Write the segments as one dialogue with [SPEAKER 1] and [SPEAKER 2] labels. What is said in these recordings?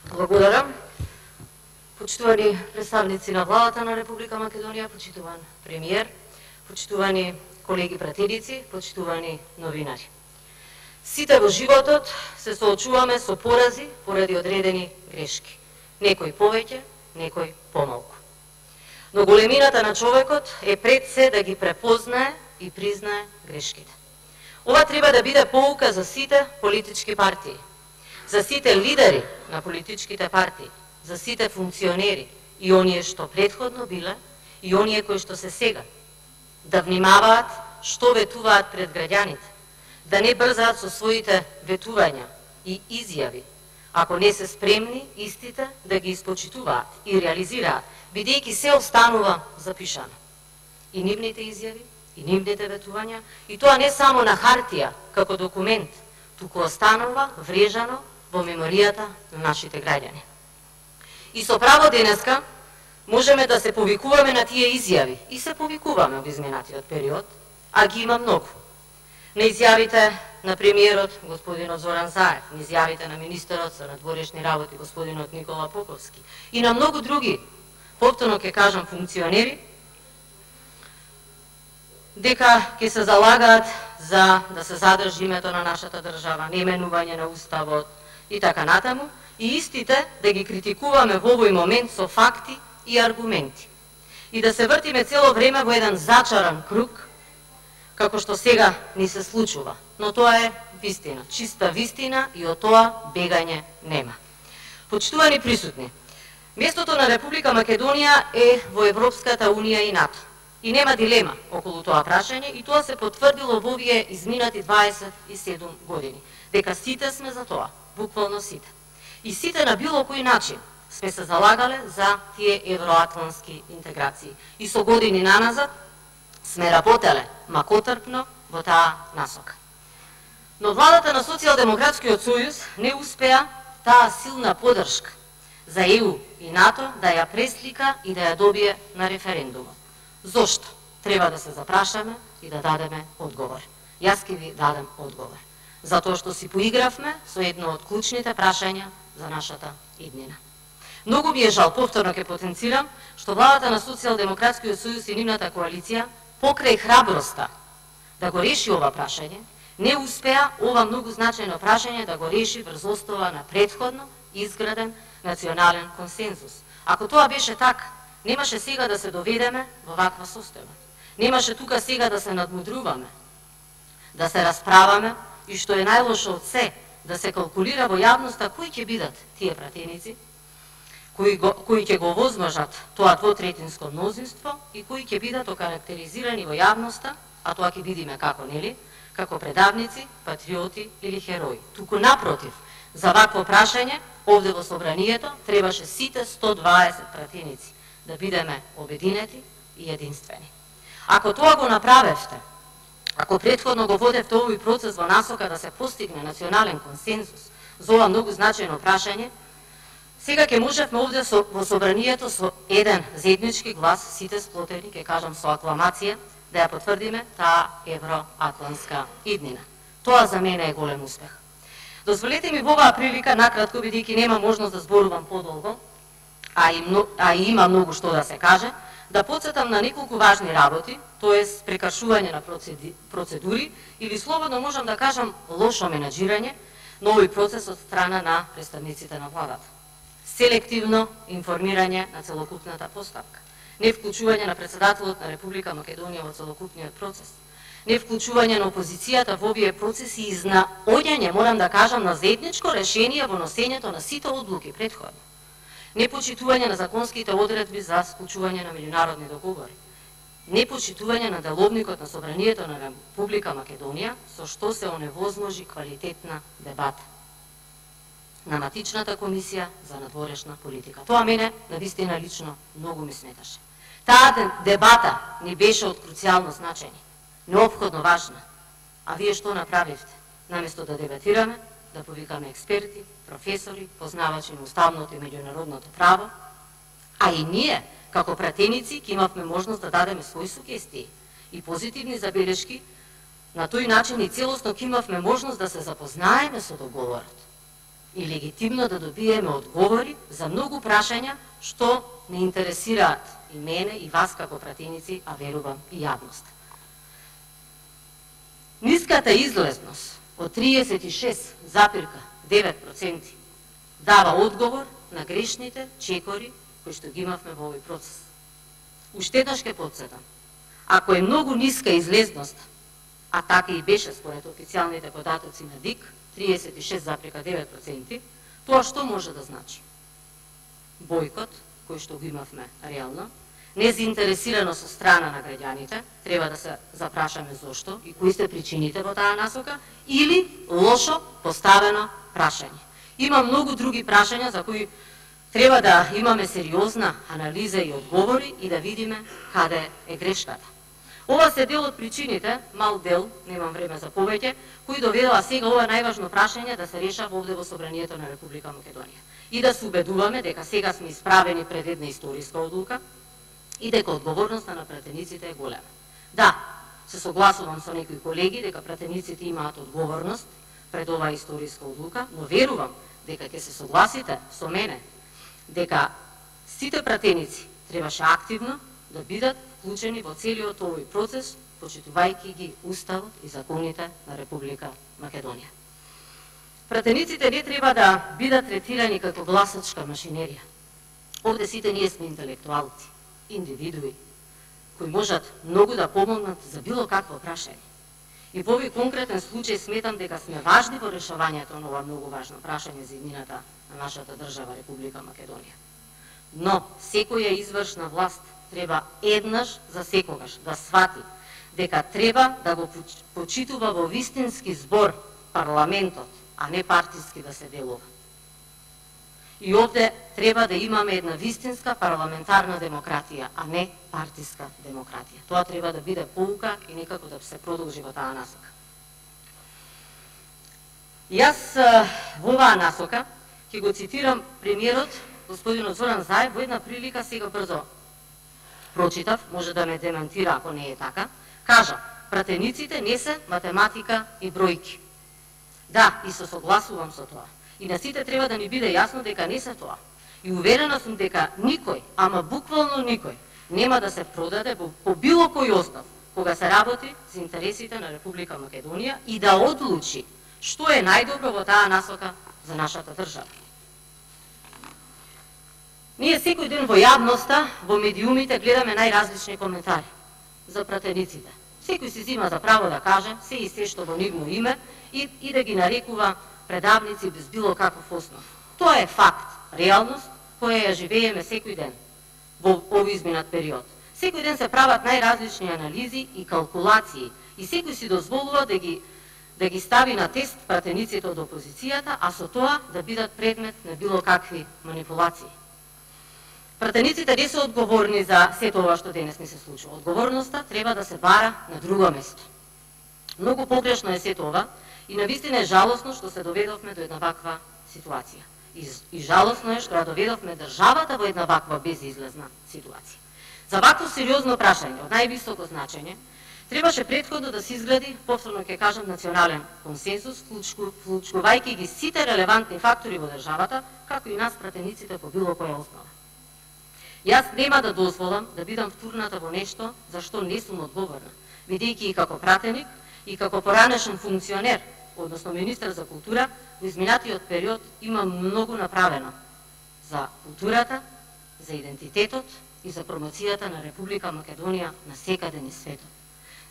[SPEAKER 1] Благодарам. Почитувани представници на владата на Република Македонија, почитуван премиер, почитувани колеги пратеници, почитувани новинари. Сите во животот се соочуваме со порази поради одредени грешки. Некој повеќе, некој помалку. Но големината на човекот е пред се да ги препознае и признае грешките. Ова треба да биде поука за сите политички партии, за сите лидери на политичките партии, за сите функционери и оние што претходно биле и оние кои што се сега, да внимаваат што ветуваат пред граѓаните, да не брзаат со своите ветувања и изјави, ако не се спремни истите да ги испочитуваат и реализираат, бидејќи се останува запишано. И нивните изјави, и нивните ветувања, и тоа не само на хартија, како документ, туку останува врежано во меморијата на нашите граѓани. И со право денеска можеме да се повикуваме на тие изјави, и се повикуваме во изминатиот период, а ги има многу. На изјавите на премиерот господинот Зоран Заев, на изјавите на министерот за надворешни работи господинот Никола Поповски и на многу други, повторно ќе кажам, функционери, дека ќе се залагаат за да се задржи името на нашата држава, неменување на уставот и така натаму, и истите да ги критикуваме во овој момент со факти и аргументи. И да се вртиме цело време во еден зачаран круг, како што сега ни се случува. Но тоа е вистина, чиста вистина, и од тоа бегање нема. Почитувани присутни, местото на Република Македонија е во Европската Унија и НАТО. И нема дилема околу тоа прашање, и тоа се потврдило во овие изминати 27 години. Дека сите сме за тоа, буквално сите. И сите на било кој начин сме се залагале за тие евроатлански интеграции. И со години наназад сме работеле макотрпно во таа насока. Но владата на Социјалдемократскиот сојуз не успеа таа силна подршка за ЕУ и НАТО да ја преслика и да ја добие на референдумот. Зошто? Треба да се запрашаме и да дадеме одговор. Јас ќе ви дадем одговор. Затоа што си поигравме со едно од клучните прашања за нашата иднина. Многу ми е жал, повторно ќе потенцирам, што владата на Социјалдемократскиот сојуз и нивната коалиција покрај храброста да го реши ова прашање, не успеа ова многу значајно прашање да го реши врз основа на претходно изграден национален консензус. Ако тоа беше така, немаше сега да се доведеме во ваква состојба. Немаше тука сега да се надмудруваме, да се расправаме и што е најлошо од се, да се калкулира во јавноста кои ќе бидат тие пратеници, кои ќе го возможат тоа двотретинско мнозинство и кои ќе бидат окарактеризирани во јавноста, а тоа ќе видиме како, нели, како предавници, патриоти или херои. Туку напротив, за вакво прашање, овде во собранието, требаше сите 120 пратеници да бидеме обединети и единствени. Ако тоа го направевте, ако претходно го водевте овој процес во насока да се постигне национален консензус за ова многу значајно прашање, сега ќе можевме овде во собранието со еден заеднички глас, сите сплотени, ќе кажам со акламација, да ја потврдиме таа евроатланска иднина. Тоа за мене е голем успех. Дозволете ми во оваа прилика, накратко, бидејќи нема можност да зборувам подолго, а и има многу што да се каже, да потсетам на неколку важни работи, тоест прекашување на процедури или слободно можам да кажам лошо менаџирање на овој процес од страна на представниците на владата. Селективно информирање на целокупната постапка, не вклучување на председателот на Република Македонија во целокупниот процес, не вклучување на опозицијата во овие процеси и изнаоѓање, морам да кажам, на заедничко решение во носењето на сите одлуки претходно, непочитување на законските одредби за склучување на меѓународни договори, непочитување на деловникот на собранието на Република Македонија, со што се оневозможи квалитетна дебата на матичната комисија за надворешна политика. Тоа мене навистина лично многу ми сметаше. Таа дебата ни беше од круцијално значење, неопходно важна. А вие што направивте? Наместо да дебатираме, да повикаме експерти, професори, познавачи на уставното и меѓународното право, а и ние, како пратеници, ќе имавме можност да дадеме своји сугестии и позитивни забелешки, на тој начин и целосно ќе имавме можност да се запознаеме со договорот. и легитимно да добиеме одговори за многу прашања што не интересираат и мене и вас како пратеници, а верувам и јавност. Ниската излезност од 36,9% дава одговор на грешните чекори кои што ги имавме во овој процес. Уште еднаш ќе потсетам, ако е многу ниска излезност, а така и беше според официјалните податоци на ДИК, 36,9%, тоа што може да значи? Бојкот, кој што го имавме реално, незаинтересираност од страна на граѓаните, треба да се запрашаме зошто и кои се причините во таа насока, или лошо поставено прашање. Има многу други прашања за кои треба да имаме сериозна анализа и одговори и да видиме каде е грешката. Ова се дел од причините, мал дел, немам време за повеќе, кои доведува сега ова најважно прашање да се решава овде во Собранието на Република Македонија. И да се убедуваме дека сега сме исправени пред една историска одлука и дека одговорноста на пратениците е голема. Да, се согласувам со некои колеги дека пратениците имаат одговорност пред оваа историска одлука, но верувам дека ќе се согласите со мене дека сите пратеници требаше активно да бидат вклучени во целиот овој процес, почитувајќи ги Уставот и законите на Република Македонија. Пратениците не треба да бидат третирани како гласачка машинерија. Овде сите ние сме интелектуалци, индивидуи, кои можат многу да помогнат за било какво прашање. И во овој конкретен случај сметам дека сме важни во решавањето на ова многу важно прашање за иднината на нашата држава Република Македонија. Но секоја извршна власт треба еднаш за секогаш да свати дека треба да го почитува во вистински збор парламентот, а не партиски да се делува. И овде треба да имаме една вистинска парламентарна демократија, а не партиска демократија. Тоа треба да биде поука и некако да се продолжи во таа насока. Јас во оваа насока ќе го цитирам премиерот, господинот Зоран Заев, во една прилика, сега брзо прочитав, може да ме демантира ако не е така, кажа: пратениците не се математика и бројки. Да, и се согласувам со тоа. И на сите треба да ни биде јасно дека не се тоа. И уверена сум дека никој, ама буквално никој, нема да се продаде по било кој остав, кога се работи за интересите на Република Македонија и да одлучи што е најдобро во таа насока за нашата држава. Ние секој ден во јавноста, во медиумите гледаме најразлични коментари за пратениците. Секој си зима за право да каже се и се што во нивно име и да ги нарекува предавници без било каков основ. Тоа е факт, реалност која ја живееме секој ден во овој изминат период. Секој ден се прават најразлични анализи и калкулации и секој си дозволува да ги стави на тест пратениците од опозицијата, а со тоа да бидат предмет на било какви манипулации. Пратениците не се одговорни за сето ова што денес ни се случува. Одговорноста треба да се бара на друго место. Многу погрешно е сето ова и навистина е жалосно што се доведовме до една ваква ситуација. И жалосно е што ја доведовме државата во една ваква безизлезна ситуација. За вакво сериозно прашање од највисоко значење требаше претходно да се изгради, повторно ќе кажам, национален консенсус, вклучувајќи ги сите релевантни фактори во државата, како и нас пратениците по било која основа. Јас нема да дозволам да бидам втурната во нешто за што не сум одговорна, бидејќи и како пратеник и како поранешен функционер, односно министар за култура, во изминатиот период има многу направено за културата, за идентитетот и за промоцијата на Република Македонија на секаде низ светот.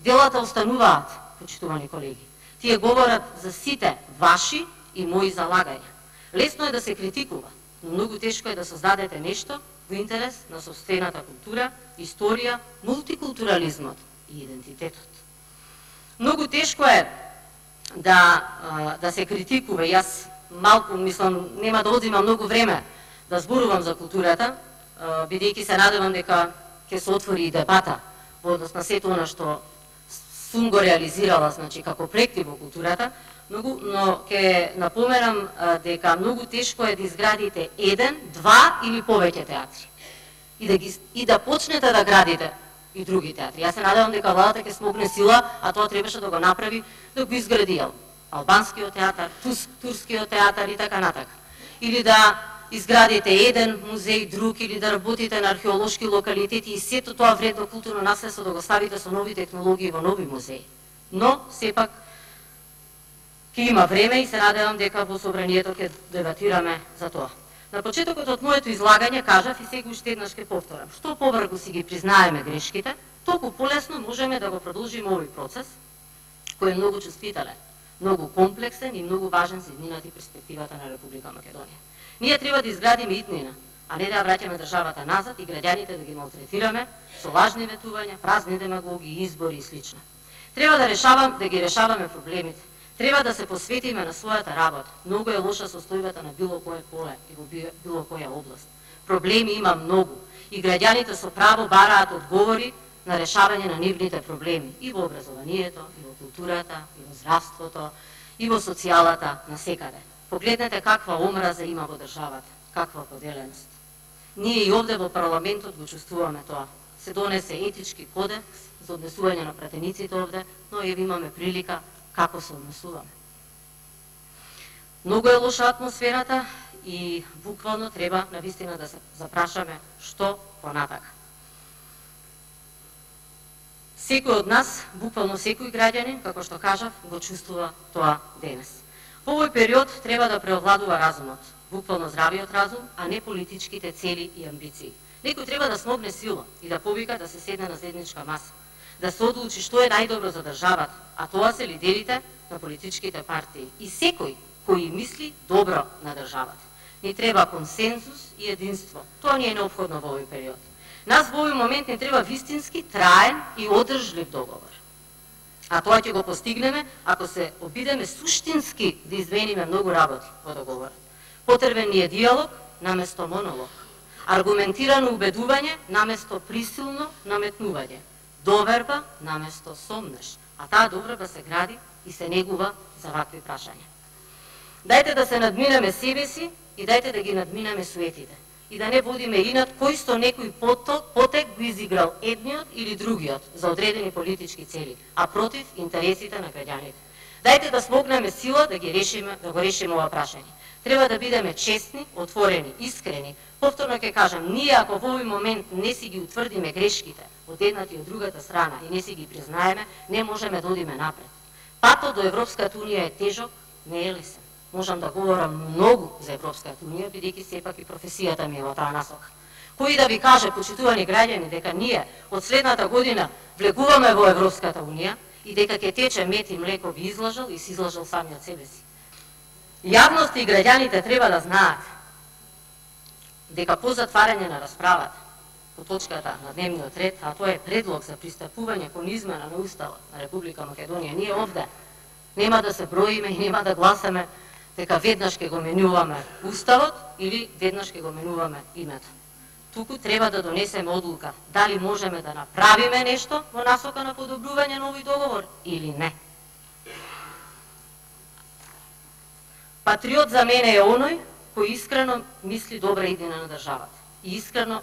[SPEAKER 1] Делата остануваат, почитувани колеги. Тие говорат за сите ваши и мои залагања. Лесно е да се критикува, но многу тешко е да создадете нешто во интерес на сопствената култура, историја, мултикултурализмот и идентитетот. Многу тешко е да се критикува. Јас малку, мислам, нема да одзимам многу време да зборувам за културата, бидејќи се надевам дека ќе се отвори и дебата во однос на сето она што сум го реализирала, значи, како проекти во културата, но ќе напоменам дека многу тешко е да изградите еден, два или повеќе театри. И да почнете да градите и други театри. Јас се надевам дека владата ќе смогне сила, а тоа требаше да го направи, да го изгради албанскиот театар, турскиот театар и така натака. Или да изградите еден музеј, друг, или да работите на археолошки локалитети и сето тоа вредно културно наследство да го ставите со нови технологии во нови музеи. Но, сепак, ќе има време и се надевам дека во собранието ќе дебатираме за тоа. На почетокот од моето излагање кажав и сега уште еднаш ќе повторам. Што поврзо си ги признаеме грешките, толку полесно можеме да го продолжиме овој процес, кој е многу чувствителен, многу комплексен и многу важен за иднината и перспективата на Република Македонија. Ние треба да изградиме иднина, а не да ја враќаме државата назад и граѓаните да ги малтретираме со лажни ветувања, празни демагогии, избори и слично. Треба да ги решаваме проблемите. Треба да се посветиме на својата работа. Многу е лоша состојбата на било кое поле и во било која област. Проблеми има многу и граѓаните со право бараат одговори на решавање на нивните проблеми и во образованието, и во културата, и во здравството, и во социјалата, насекаде. Погледнете каква омраза има во државата, каква поделеност. Ние и овде во парламентот го чувствуваме тоа. Се донесе етички кодекс за однесување на пратениците овде, но ја имаме прилика како се однесуваме. Многу е лоша атмосферата и буквално треба навистина да се запрашаме што понатака. Секој од нас, буквално секој граѓанин, како што кажав, го чувствува тоа денес. Во овој период треба да преовладува разумот, буквално здравиот разум, а не политичките цели и амбиции. Некој треба да смогне сила и да повика да се седне на заедничка маса, да се одлучи што е најдобро за државата, а тоа се лидерите на политичките партии и секој кој мисли добро на државата. Ни треба консензус и единство. Тоа ни е неопходно во овој период. Нас во овој момент ни треба вистински, траен и одржлив договор. А тоа ќе го постигнеме ако се обидеме суштински да извениме многу работи во договорот. Потребен ни е диалог наместо монолог, аргументирано убедување наместо присилно наметнување, доверба наместо сомнеш, а таа доверба се гради и се негува за вакви прашања. Дајте да се надминеме себе си и дајте да ги надминеме суетите. И да не водиме инат кој со некој потек го изиграл едниот или другиот за одредени политички цели, а против интересите на граѓаните. Дајте да смогнеме сила да го решиме ова прашање. Треба да бидеме честни, отворени, искрени. Повторно ќе кажам, ние ако во овој момент не си ги утврдиме грешките од едната и од другата страна и не си ги признаеме, не можеме да одиме напред. Патот до Европската унија е тежок, не е лесен. Можам да говорам многу за Европската унија, бидејќи сепак и професијата ми е во таа насока. Кој да ви каже, почитувани граѓани, дека ние од следната година влегуваме во Европската унија и дека ќе тече мед и млеко, би излажал и си излажал самиот себе си. Јавност и граѓаните треба да знаат дека по затварање на расправата по точката на дневниот ред, а тоа е предлог за пристапување кон измена на Уставот на Република Македонија, ние овде нема да се броиме и нема да гласаме дека веднаш ќе го менуваме Уставот или веднаш ќе го менуваме името. Туку треба да донесеме одлука дали можеме да направиме нешто во насока на подобрување на овој договор или не. Патриот за мене е оној кој искрено мисли добра иднина на државата и искрено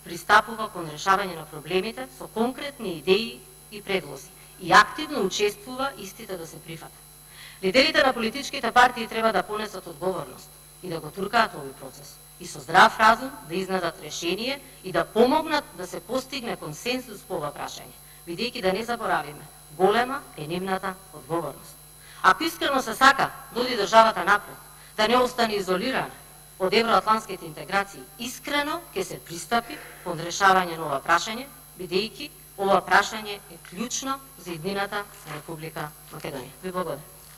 [SPEAKER 1] пристапува кон решавање на проблемите со конкретни идеи и предлози и активно учествува истите да се прифатат. Лидерите на политичките партии треба да понесат одговорност и да го туркаат овој процес и со здрав разум да изнадат решение и да помогнат да се постигне консенсус по ова прашање, бидејќи да не заборавиме, голема е нивната одговорност. Ако искрено се сака да оди државата напред, да не остане изолирана од евроатлантските интеграции, искрено ќе се пристапи кон решавање на ова прашање, бидејќи ова прашање е клучно за иднината на Република Македонија. Ви благодарам.